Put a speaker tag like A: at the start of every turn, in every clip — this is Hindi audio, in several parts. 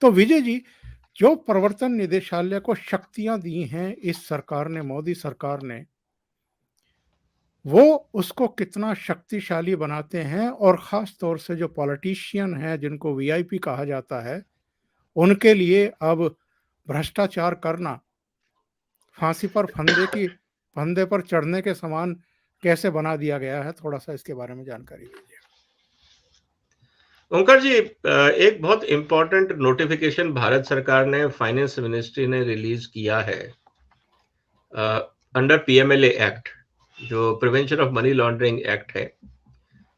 A: तो विजय जी, जो प्रवर्तन निदेशालय को शक्तियां दी हैं इस सरकार ने, मोदी सरकार ने, वो उसको कितना शक्तिशाली बनाते हैं, और खास तौर से जो पॉलिटिशियन हैं जिनको वीआईपी कहा जाता है, उनके लिए अब भ्रष्टाचार करना फांसी पर फंदे पर चढ़ने के समान कैसे बना दिया गया है, थोड़ा सा इसके बारे में जानकारी दीजिए।
B: ओंकार जी, एक बहुत इंपॉर्टेंट नोटिफिकेशन भारत सरकार ने, फाइनेंस मिनिस्ट्री ने रिलीज किया है अंडर पीएमएलए एक्ट, जो prevention of money laundering act है।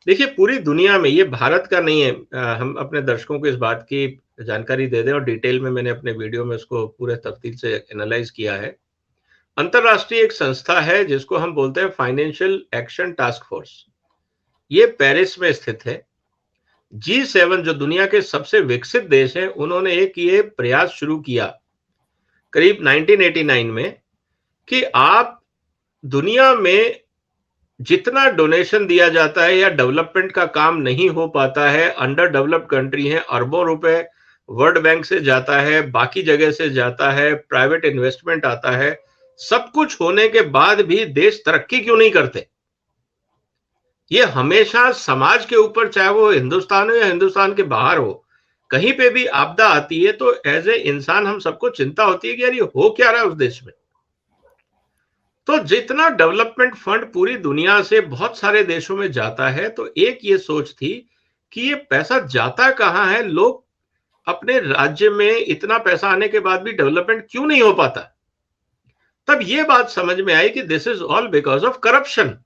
B: देखिए, पूरी दुनिया में, ये भारत का नहीं है, हम अपने दर्शकों को इस बात की जानकारी दे दें, और डिटेल में मैंने अपने वीडियो में उसको पूरे तफसील से एनालाइज किया है। अंतरराष्ट्रीय एक संस्था है जिसको हम बोलते हैं फाइनेंशियल एक्शन टास्क फोर्स। ये पेरिस में स्थित है। G7 जो दुनिया के सबसे विकसित देश हैं, उन्होंने एक ये प्रयास शुरू किया करीब 1989 में कि आप दुनिया में जितना डोनेशन दिया जाता है या डेवलपमेंट का काम नहीं हो पाता है, अंडर डेवलप्ड कंट्री है, अरबों रुपए वर्ल्ड बैंक से जाता है, बाकी जगह से जाता है, प्राइवेट इन्वेस्टमेंट आता है, सब कुछ होने के बाद भी देश तरक्की क्यों नहीं करते। ये हमेशा समाज के ऊपर, चाहे वो हिंदुस्तान हो या हिंदुस्तान के बाहर हो, कहीं पे भी आपदा आती है तो एज ए इंसान हम सबको चिंता होती है कि यार ये हो क्या रहा है उस देश में। तो जितना डेवलपमेंट फंड पूरी दुनिया से बहुत सारे देशों में जाता है, तो एक ये सोच थी कि ये पैसा जाता कहां है, लोग अपने राज्य में इतना पैसा आने के बाद भी डेवलपमेंट क्यों नहीं हो पाता। तब ये बात समझ में आई कि this is all because of corruption.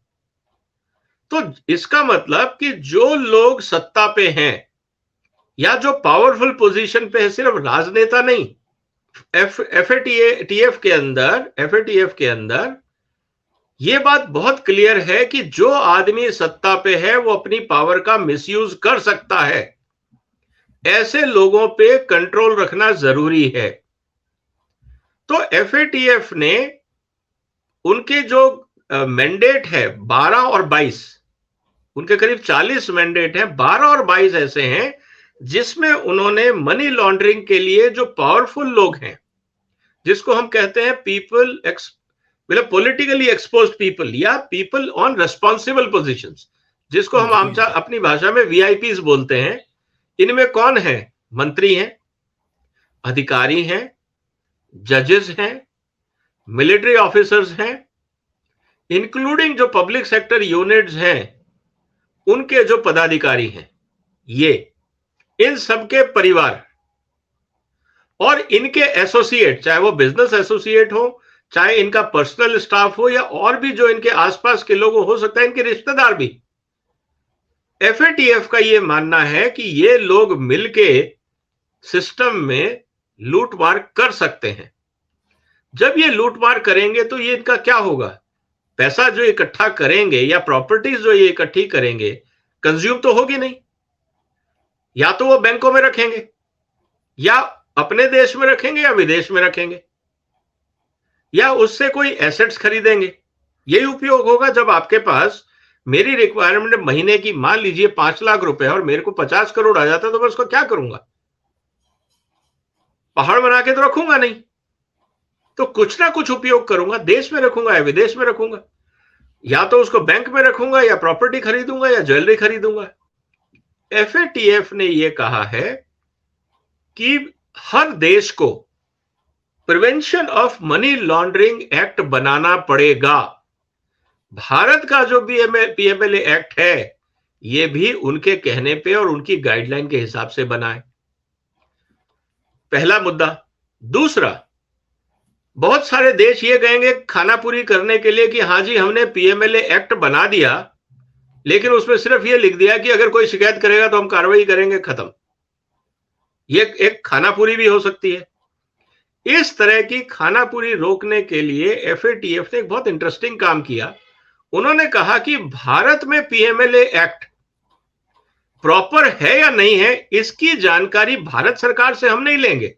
B: तो इसका मतलब कि जो लोग सत्ता पे हैं या जो पावरफुल पोजीशन पे है, सिर्फ राजनेता नहीं, एफएटीएफ के अंदर ये बात बहुत क्लियर है कि जो आदमी सत्ता पे है वो अपनी पावर का मिसयूज कर सकता है। ऐसे लोगों पे कंट्रोल रखना जरूरी है। तो एफएटीएफ ने उनके जो मैंडेट है 12 और 22, उनके करीब 40 मैंडेट हैं, 12 और 22 ऐसे हैं जिसमें उन्होंने मनी लॉन्ड्रिंग के लिए जो पावरफुल लोग हैं, जिसको हम कहते हैं पीपल, मतलब पॉलिटिकली एक्सपोज्ड पीपल या पीपल ऑन रेस्पॉन्सिबल पोजीशंस, जिसको हम अपनी भाषा में वीआईपीज बोलते हैं। इनमें कौन है? मंत्री हैं, अधिकारी हैं, जजेस हैं, मिलिट्री ऑफिसर्स हैं, इंक्लूडिंग जो पब्लिक सेक्टर यूनिट्स हैं उनके जो पदाधिकारी हैं, ये इन सबके परिवार और इनके एसोसिएट, चाहे वो बिजनेस एसोसिएट हो, चाहे इनका पर्सनल स्टाफ हो, या और भी जो इनके आसपास के लोग हो सकता है इनके रिश्तेदार भी। एफएटीएफ का ये मानना है कि ये लोग मिलके सिस्टम में लूटमार कर सकते हैं। जब ये लूटमार करेंगे तो ये इनका क्या होगा? पैसा जो इकट्ठा करेंगे या प्रॉपर्टीज जो ये इकट्ठी करेंगे, कंज्यूम तो होगी नहीं। या तो वो बैंकों में रखेंगे, या अपने देश में रखेंगे, या विदेश में रखेंगे, या उससे कोई एसेट्स खरीदेंगे। यही उपयोग होगा जब आपके पास, मेरी रिक्वायरमेंट महीने की मान लीजिए 5 लाख रुपए और मेरे को 50 करोड़ आ जाता, तो मैं उसको क्या करूंगा? पहाड़ बना के तो रखूंगा नहीं, तो कुछ ना कुछ उपयोग करूंगा, देश में रखूंगा या विदेश में रखूंगा, या तो उसको बैंक में रखूंगा, या प्रॉपर्टी खरीदूंगा, या ज्वेलरी खरीदूंगा। एफएटीएफ ने यह कहा है कि हर देश को prevention of money laundering act बनाना पड़ेगा। भारत का जो पीएमएलए एक्ट है, यह भी उनके कहने पे और उनकी गाइडलाइन के हिसाब से बना है। पहला मुद्दा। दूसरा, बहुत सारे देश ये कहेंगे खानापुरी करने के लिए कि हां जी हमने पीएमएलए एक्ट बना दिया, लेकिन उसमें सिर्फ ये लिख दिया कि अगर कोई शिकायत करेगा तो हम कार्रवाई करेंगे, खत्म। ये एक खानापुरी भी हो सकती है। इस तरह की खानापुरी रोकने के लिए एफएटीएफ ने एक बहुत इंटरेस्टिंग काम किया। उन्होंने कहा कि भारत में पीएमएलए एक्ट प्रॉपर है या नहीं है, इसकी जानकारी भारत सरकार से हम नहीं लेंगे,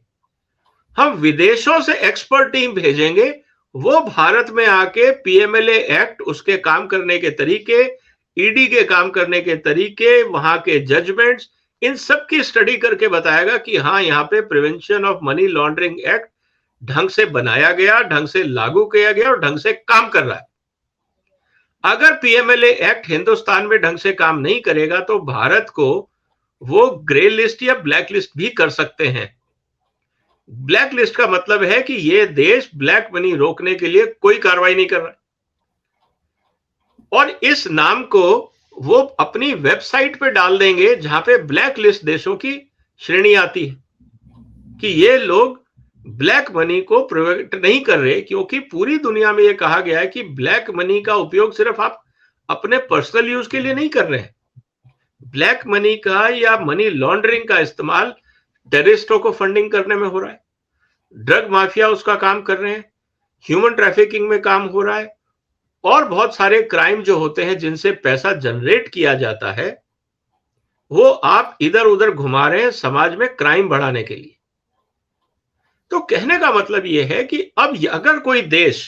B: हम विदेशों से एक्सपर्ट टीम भेजेंगे। वो भारत में आके पीएमएलए एक्ट, उसके काम करने के तरीके, ईडी के काम करने के तरीके, वहां के जजमेंट्स, इन सब की स्टडी करके बताएगा कि हाँ, यहाँ पे prevention of money laundering act ढंग से बनाया गया, ढंग से लागू किया गया और ढंग से काम कर रहा है। अगर पीएमएलए एक्ट हिंदुस्तान में ढंग से काम नहीं करेगा तो भारत को वो ग्रे लिस्ट या ब्लैक लिस्ट भी कर सकते हैं। ब्लैक लिस्ट का मतलब है कि ये देश ब्लैक मनी रोकने के लिए कोई कार्रवाई नहीं कर रहा, और इस नाम को वो अपनी वेबसाइट पे डाल देंगे जहां पे ब्लैक लिस्ट देशों की श्रेणी आती है कि ये लोग ब्लैक मनी को प्रिवेंट नहीं कर रहे, क्योंकि पूरी दुनिया में ये कहा गया है कि ब्लैक मनी का उपयोग सिर्फ आप अपने पर्सनल यूज के लिए नहीं कर रहे हैं। ब्लैक मनी का या मनी लॉन्ड्रिंग का इस्तेमाल टेररिस्टों को फंडिंग करने में हो रहा है, ड्रग माफिया उसका काम कर रहे हैं, ह्यूमन ट्रैफिकिंग में काम हो रहा है, और बहुत सारे क्राइम जो होते हैं जिनसे पैसा जनरेट किया जाता है वो आप इधर उधर घुमा रहे हैं समाज में क्राइम बढ़ाने के लिए। तो कहने का मतलब यह है कि अब अगर कोई देश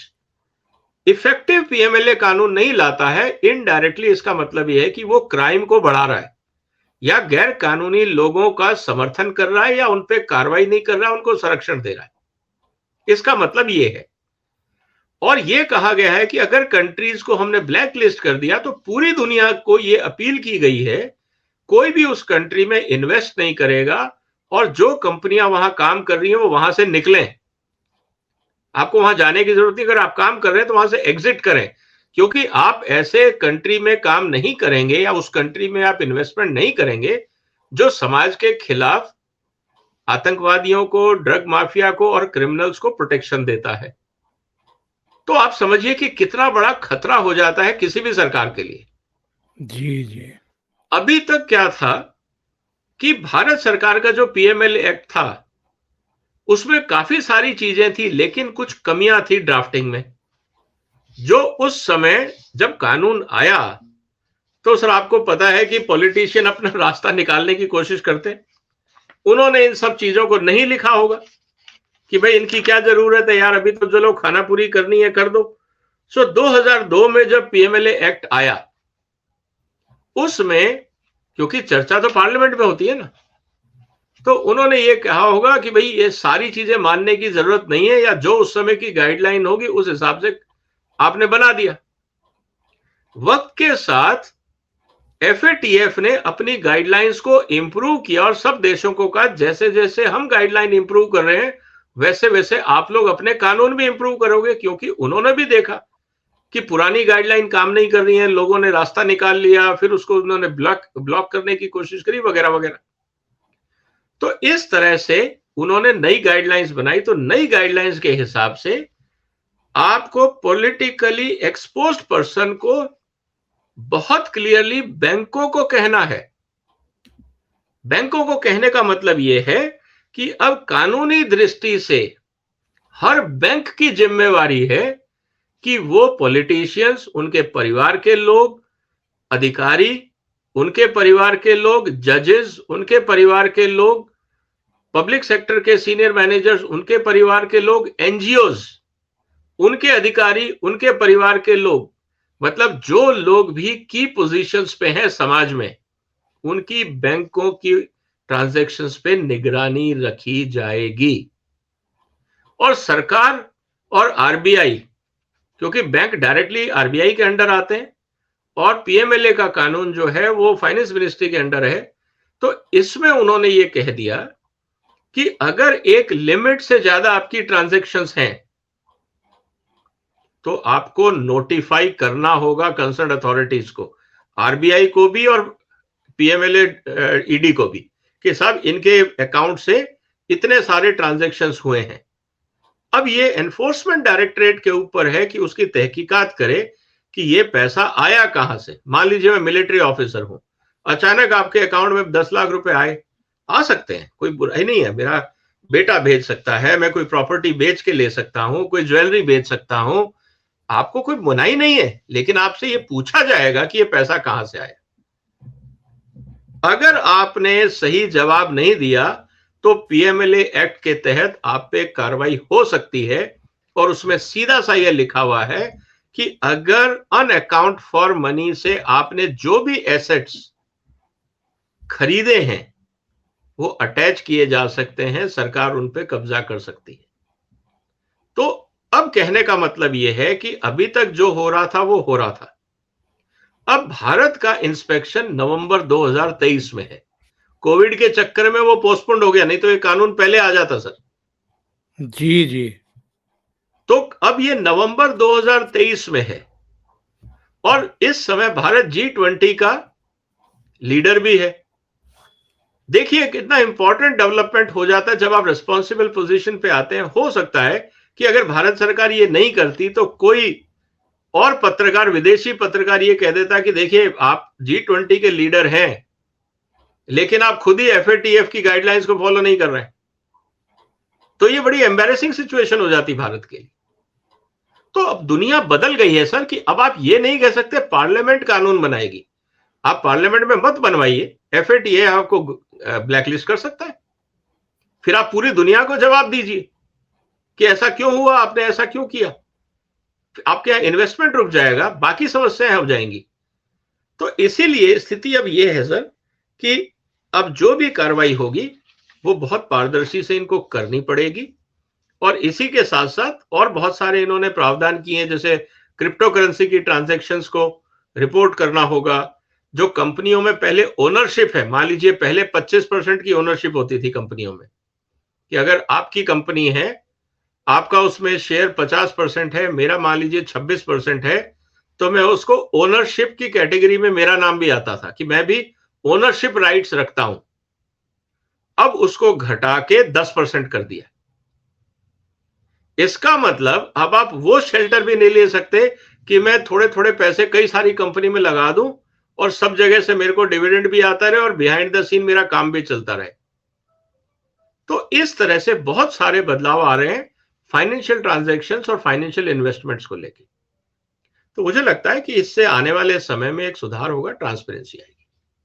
B: इफेक्टिव पीएमएलए कानून नहीं लाता है, इनडायरेक्टली इसका मतलब यह है कि वो क्राइम को बढ़ा रहा है या गैर कानूनी लोगों का समर्थन कर रहा है या उन पे कार्रवाई नहीं कर रहा है, उनको संरक्षण दे रहा है। इसका मतलब यह है। और यह कहा गया है कि अगर कंट्रीज को हमने ब्लैक लिस्ट कर दिया तो पूरी दुनिया को यह अपील की गई है कोई भी उस कंट्री में इन्वेस्ट नहीं करेगा, और जो कंपनियां वहां काम कर रही हैं वो वहां से निकलें। आपको वहां जाने की जरूरत नहीं, अगर आप काम कर रहे हैं तो वहां से एग्जिट करें, क्योंकि आप ऐसे कंट्री में काम नहीं करेंगे या उस कंट्री में आप इन्वेस्टमेंट नहीं करेंगे जो समाज के खिलाफ आतंकवादियों को, ड्रग माफिया को और क्रिमिनल्स को प्रोटेक्शन देता है। तो आप समझिए कि कितना बड़ा खतरा हो जाता है किसी भी सरकार के लिए।
A: जी जी।
B: अभी तक क्या था कि भारत सरकार का जो पीएमएलए एक्ट था उसमें काफी सारी चीजें थी, लेकिन कुछ कमियां थी ड्राफ्टिंग में, जो उस समय जब कानून आया तो सर आपको पता है कि पॉलिटिशियन अपना रास्ता निकालने की कोशिश करते, उन्होंने इन सब चीजों को नहीं लिखा होगा कि भाई इनकी क्या जरूरत है यार, अभी तो जो लोग खाना पूरी करनी है कर दो। सो 2002 में जब पीएमएलए एक्ट आया उसमें, क्योंकि चर्चा तो पार्लियामेंट में होती है ना, तो उन्होंने ये कहा होगा कि भाई ये सारी चीजें मानने की जरूरत नहीं है, या जो उस समय की गाइडलाइन होगी उस हिसाब से आपने बना दिया। वक्त के साथ एफएटीएफ ने अपनी गाइडलाइंस को इंप्रूव किया और सब देशों को कहा जैसे जैसे हम गाइडलाइन इंप्रूव कर रहे हैं वैसे वैसे आप लोग अपने कानून भी इंप्रूव करोगे, क्योंकि उन्होंने भी देखा कि पुरानी गाइडलाइन काम नहीं कर रही है, लोगों ने रास्ता निकाल लिया, फिर उसको उन्होंने ब्लॉक करने की कोशिश करी वगैरह वगैरह। तो इस तरह से उन्होंने नई गाइडलाइंस बनाई। तो नई गाइडलाइंस के हिसाब से आपको पॉलिटिकली एक्सपोज्ड पर्सन को बहुत क्लियरली बैंकों को कहना है। बैंकों को कहने का मतलब यह है कि अब कानूनी दृष्टि से हर बैंक की जिम्मेवारी है कि वो पॉलिटिशियंस, उनके परिवार के लोग, अधिकारी, उनके परिवार के लोग, जजेस, उनके परिवार के लोग, पब्लिक सेक्टर के सीनियर मैनेजर्स, उनके परिवार के लोग, एनजीओज, उनके अधिकारी, उनके परिवार के लोग, मतलब जो लोग भी की पोजीशंस पे हैं समाज में, उनकी बैंकों की ट्रांजैक्शंस पे निगरानी रखी जाएगी। और सरकार और आरबीआई, क्योंकि बैंक डायरेक्टली आरबीआई के अंडर आते हैं और पीएमएलए का कानून जो है वो फाइनेंस मिनिस्ट्री के अंडर है, तो इसमें उन्होंने ये कह दिया कि अगर एक लिमिट से ज्यादा आपकी ट्रांजैक्शंस हैं तो आपको नोटिफाई करना होगा कंसर्न अथॉरिटीज को, आरबीआई को भी और पीएमएलए ईडी को भी, कि साहब इनके अकाउंट से इतने सारे ट्रांजैक्शंस हुए हैं। अब ये एनफोर्समेंट डायरेक्टरेट के ऊपर है कि उसकी तहकीकात करे कि ये पैसा आया कहां से। मान लीजिए मैं मिलिट्री ऑफिसर हूं, अचानक आपके अकाउंट में 10 लाख रुपए आए, आ सकते हैं, कोई बुराई नहीं है, मेरा बेटा भेज सकता है, मैं कोई प्रॉपर्टी बेच के ले सकता हूं, कोई ज्वेलरी बेच सकता हूं, आपको कोई मनाही नहीं है, लेकिन आपसे ये पूछा जाएगा कि ये पैसा कहां से आया। अगर आपने सही जवाब नहीं दिया तो पीएमएलए एक्ट के तहत आप पे कार्रवाई हो सकती है, और उसमें सीधा सा यह लिखा हुआ है कि अगर अन अकाउंट फॉर मनी से आपने जो भी एसेट्स खरीदे हैं वो अटैच किए जा सकते हैं, सरकार उन पे कब्जा कर सकती है। तो अब कहने का मतलब ये है कि अभी तक जो हो रहा था वो हो रहा था। अब भारत का इंस्पेक्शन नवंबर 2023 में है। कोविड के चक्कर में वो पोस्टपोन्ड हो गया, नहीं तो ये कानून पहले आ जाता सर।
A: जी जी।
B: तो अब ये नवंबर 2023 में है और इस समय भारत G20 का लीडर भी है। देखिए कितना इंपॉर्टेंट डेवलपमेंट हो जाता है जब आप रिस्पॉन्सिबल पोजीशन पे आते हैं। हो सकता है कि अगर भारत सरकार ये नहीं करती तो कोई और पत्रकार, विदेशी पत्रकार ये कह देता कि देखिए आप G20 के लीडर हैं लेकिन आप खुद ही FATF की गाइडलाइंस को फॉलो नहीं कर रहे हैं। तो ये बड़ी एम्बैरेसिंग सिचुएशन हो जाती भारत के लिए। तो अब दुनिया बदल गई है सर कि अब आप ये नहीं कह सकते पार्लियामेंट कानून बनाएगी। आप पार्लियामेंट में मत बनवाइए, FATF आपको ब्लैकलिस्ट कर सकता है। फिर आप पूरी दुनिया को जवाब दीजिए कि ऐसा क्यों हुआ, आपने ऐसा क्यों किया। आपके यहां इन्वेस्टमेंट रुक जाएगा, बाकी समस्याएं हो जाएंगी। तो इसीलिए स्थिति अब यह है सर कि अब जो भी कार्रवाई होगी वो बहुत पारदर्शी से इनको करनी पड़ेगी। और इसी के साथ साथ और बहुत सारे इन्होंने प्रावधान किए हैं, जैसे क्रिप्टो करेंसी की ट्रांजैक्शंस को रिपोर्ट करना होगा। जो कंपनियों में पहले ओनरशिप है, मान लीजिए पहले 25% की ओनरशिप होती थी कंपनियों में, कि अगर आपकी कंपनी है, आपका उसमें शेयर 50% है, मेरा मान लीजिए 26% है, तो मैं उसको ओनरशिप की कैटेगरी में मेरा नाम भी आता था कि मैं भी ओनरशिप राइट्स रखता हूं। अब उसको घटा के 10% कर दिया। इसका मतलब अब आप वो शेल्टर भी नहीं ले सकते कि मैं थोड़े थोड़े पैसे कई सारी कंपनी में लगा दूं और सब जगह से मेरे को डिविडेंड भी आता रहे और बिहाइंड द सीन मेरा काम भी चलता रहे। तो इस तरह से बहुत सारे बदलाव आ रहे हैं फाइनेंशियल ट्रांजैक्शंस और फाइनेंशियल इन्वेस्टमेंट्स को लेकर। तो मुझे लगता है कि इससे आने वाले समय में एक सुधार होगा, ट्रांसपेरेंसी आएगी।